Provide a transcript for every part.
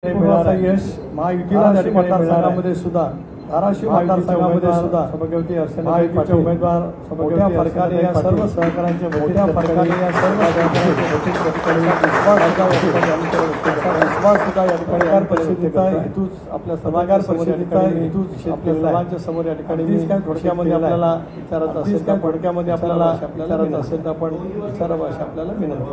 यश महायुतीला मतदारसंघामध्ये सुद्धा धाराशिव मतदारसंघामध्ये सुद्धा सभापती अर्चना उमेदवार मोठ्या फरकाने या सर्व सहकाऱ्यांच्या मोठ्या फरकाने या सर्व सहकाऱ्यांच्या परिषदेचा हेतूच आपल्या सभागार परिषदेचा हेतूच आपल्या सर्वांच्या समोर या ठिकाणी काय थोडक्यामध्ये आपल्याला विचारायचं असेल त्या थोडक्यामध्ये आपल्याला विचारायचं असेल तर आपण विचारावं अशी आपल्याला विनंती.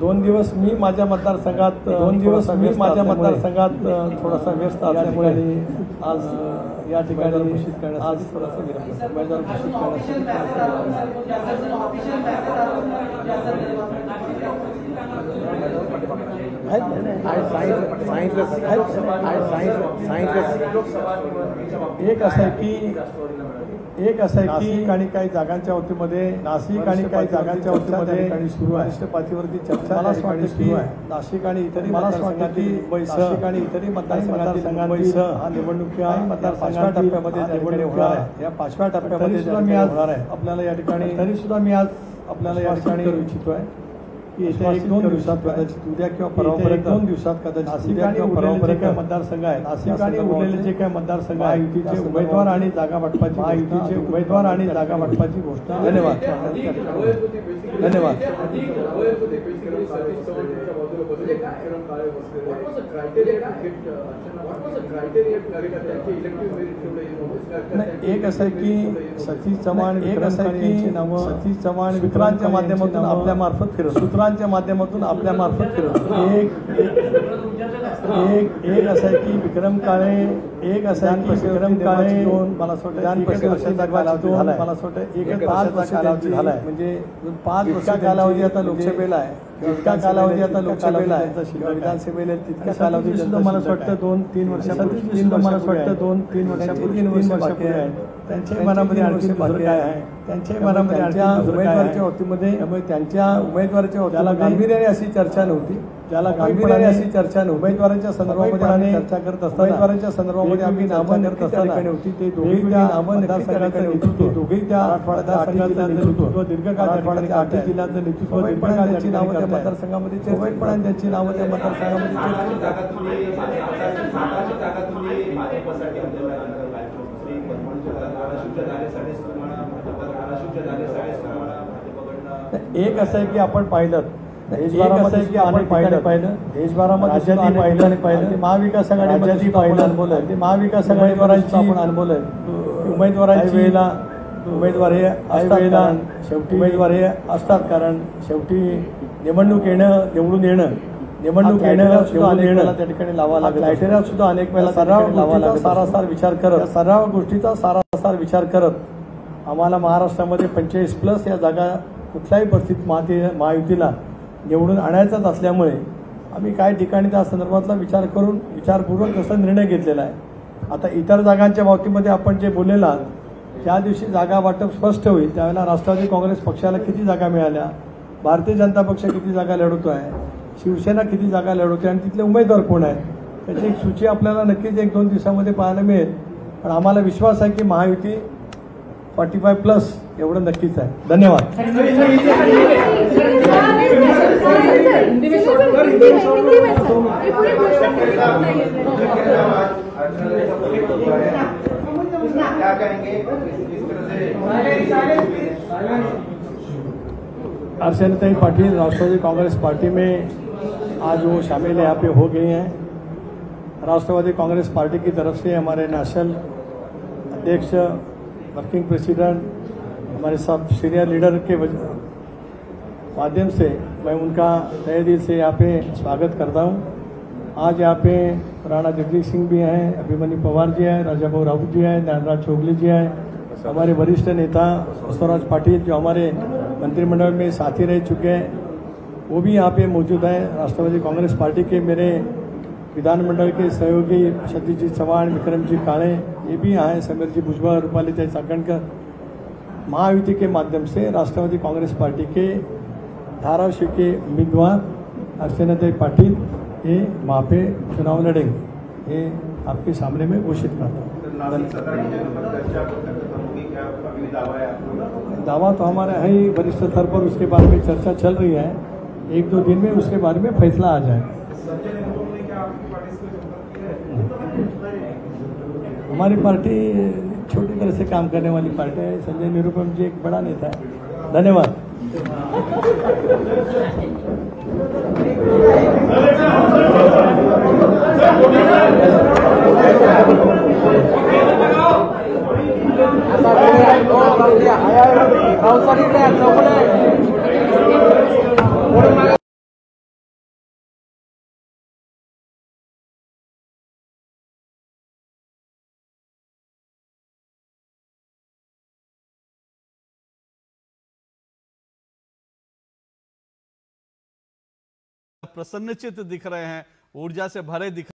2 दिवस मी माझ्या मतदारसंघात थोडासा व्यस्त असल्यामुळे आज या ठिकाणी घोषित करण्यासाठी थोडासा विलंब उमेदवार घोषित एक असं आहे की आणि काही जागांच्या वतीमध्ये नाशिक आणि काही जागांच्या वतीमध्ये सुरू आहे वरिष्ठ पातळीवरती चर्चा मला वाटते सुरू आहे. नाशिक आणि इतरही मला वाटतं की नाशिक आणि इतरही मतदारसंघातील हा निवडणुका मतदारसंघाच्या टप्प्यामध्ये निवडणुका या 5व्या टप्प्यामध्ये मी आज होणार आहे आपल्याला या ठिकाणी तरी सुद्धा मी आज आपल्याला या ठिकाणी करू इच्छितोय की येत्या 1-2 दिवसात कदाचित उद्या किंवा परवापर्यंत 2 दिवसात कदाचित नाशिक आणि परवापर्यंत काय मतदारसंघ आहे नाशिक आणि उरलेले जे काय मतदारसंघ आहे युतीचे उमेदवार आणि जागा वाटपाची महायुतीचे उमेदवार आणि जागा वाटपाची गोष्ट. धन्यवाद धन्यवाद. एक असं आहे की सतीश चव्हाण सतीश चव्हाण सूत्रांच्या माध्यमातून आपल्या मार्फत फिरत सूत्रांच्या माध्यमातून आपल्या मार्फत फिरत एक असं आहे की विक्रम काळे एक असं आहे की विक्रम काळे मला वाटतं मला वाटतं एक 5 वर्ष कालावधी झालाय म्हणजे 5 वर्षाचा कालावधी आता लोकसभेला आहे इतका कालावधी आता लोकसभेला आहे विधानसभेला तितका कालावधी सुद्धा मला वाटतं 2-3 वर्षापूर्वी मला वाटतं 2-3 वर्षापूर्वी आहे. त्यांच्या मनामध्ये आणखी काय आहे त्यांच्या मनामध्ये उमेदवाराच्या वतीमध्ये त्यांच्या उमेदवाराच्या त्याला गांभीर्याने अशी चर्चा नव्हती ज्याला गांभीर्याने अशी चर्चा नव्हती उमेदवारांच्या संदर्भामध्ये चर्चा करत असताना उमेदवारांच्या संदर्भामध्ये आम्ही नामं करत असताना होती ते दोघेही त्या मतदारसंघाचं नेतृत्व दोघेही त्या मतदारसंघाचं नेतृत्व दीर्घकाळ आठवड्याच्या 8 जिल्ह्याचं नेतृत्व दीर्घकाळ त्यांची नावं त्या मतदारसंघामध्ये चौकटपणा त्यांची नावं त्या मतदारसंघामध्ये एक असं आहे की आपण पाहिलं देशभरामध्ये पाहिलं महाविकास आघाडीमध्ये पाहिलं ते महाविकास आघाडीवरांची आपण अनुभवलंय उमेदवारांची वेळेला उमेदवार हे शेवटी उमेदवार हे असतात कारण शेवटी निवडणूक येणं निवडून येणं त्या ठिकाणी लावा लागेल क्रायटेरिया सुद्धा अनेक वेळेला सारासार विचार करत आम्हाला महाराष्ट्रामध्ये 45+ या जागा कुठल्याही परिस्थितीत महायुतीला निवडून आणायचाच असल्यामुळे आम्ही काही ठिकाणी त्या संदर्भातला विचारपूर्वक तसा निर्णय घेतलेला आहे. आता इतर जागांच्या बाबतीमध्ये आपण जे बोललेला ज्या दिवशी जागा वाटप स्पष्ट होईल त्यावेळेला राष्ट्रवादी काँग्रेस पक्षाला किती जागा मिळाल्या भारतीय जनता पक्ष किती जागा लढवतो आहे शिवसेना किती जागा लढवते आणि तिथले उमेदवार कोण आहेत त्याची एक सूची आपल्याला नक्कीच 1-2 दिवसामध्ये पाहायला मिळेल. पण आम्हाला विश्वास आहे की महायुती 45+ एवढं नक्कीच आहे. धन्यवाद. अर्चना पाटिल राष्ट्रवादी कांग्रेस पार्टी में आज वो शामिल यहाँ पे हो गई हैं. राष्ट्रवादी कांग्रेस पार्टी की तरफ से हमारे नेशनल अध्यक्ष वर्किंग प्रेसिडेंट हमारे सब सीनियर लीडर के माध्यम से मैं उनका तहे दिल से यहाँ पे स्वागत करता हूँ. आज यहाँ पे राणा जगदीश सिंह भी हैं अभिमन्यु पवार जी हैं राजाभाऊ राउत जी हैं ज्ञानराज चौगले जी हैं हमारे वरिष्ठ नेता बसवराज पाटिल जो हमारे मंत्रिमंडल में साथी रह चुके हैं वो भी यहाँ पे मौजूद हैं. राष्ट्रवादी कांग्रेस पार्टी के मेरे विधानमंडल के सहयोगी सतीश जी चव्हाण विक्रम जी काळे ये भी यहाँ हैं समीर जी भुजबल रूपाली साकणकर. महायुति के माध्यम से राष्ट्रवादी कांग्रेस पार्टी के धाराशिव के उम्मीदवार अर्चना पाटिल ये वहाँ पे चुनाव लड़ेंगे ये आपके सामने में घोषित करता हूँ. दावा तो हमारा है ही वरिष्ठ स्तर पर उसके बारे में चर्चा चल रही है. एक दो दिन में उसके बारे में फैसला आ जाए। हमारी पार्टी छोटी तरह से काम करने वाली पार्टी है। संजय निरुपम जी एक बड़ा नेता है। धन्यवाद। प्रसन्नचित्त दिख रहे हैं, ऊर्जा से भरे दिख